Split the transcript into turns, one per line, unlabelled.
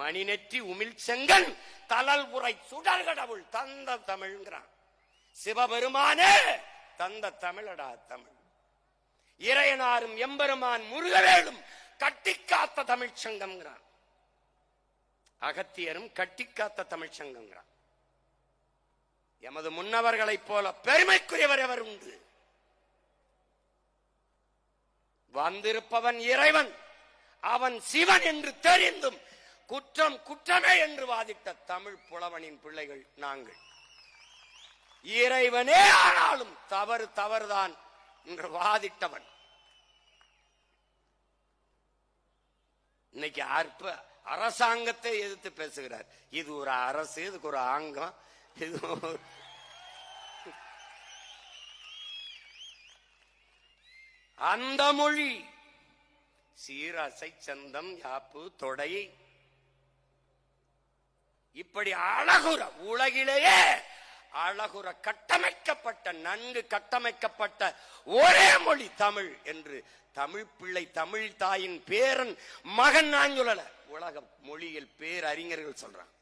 மணிநெற்றி உமிழ் செங்கன் தலல் உரை சுடர் கடவுள் தந்த தமிழ்ங்கிறான். சிவபெருமானே தந்த தமிழடா தமிழ். இறையனாரும் எம்பெருமான் முருகவேலும் கட்டிக்காத்த தமிழ்ச்சங்கம். அகத்தியரும் கட்டிக்காத்த தமிழ்ச்சங்கம். எமது முன்னவர்களைப் போல பெருமைக்குரியவர் எவர் உண்டு? வந்திருப்பவன் இறைவன், அவன் சிவன் என்று தெரிந்தும் குற்றம் குற்றமே என்று வாதிட்ட தமிழ் புலவனின் பிள்ளைகள் நாங்கள். இறைவனே ஆனாலும் தவறு தவறுதான் என்று வாதிட்டவன். இன்னைக்கு அரசாங்கத்தை எதிர்த்து பேசுகிறார். இது ஒரு அரசு, இதுக்கு ஒரு ஆங்கம். இது அந்த மொழி சீரசை சந்தம் யாப்பு தொடை இப்படி அழகுற உலகிலேயே அழகுற கட்டமைக்கப்பட்ட நன்கு கட்டமைக்கப்பட்ட ஒரே மொழி தமிழ் என்று தமிழ் பிள்ளை தமிழ் தாயின் பேரன் மகன் நான் சொல்லல, உலக மொழியில் பேரறிஞர்கள் சொல்றாங்க.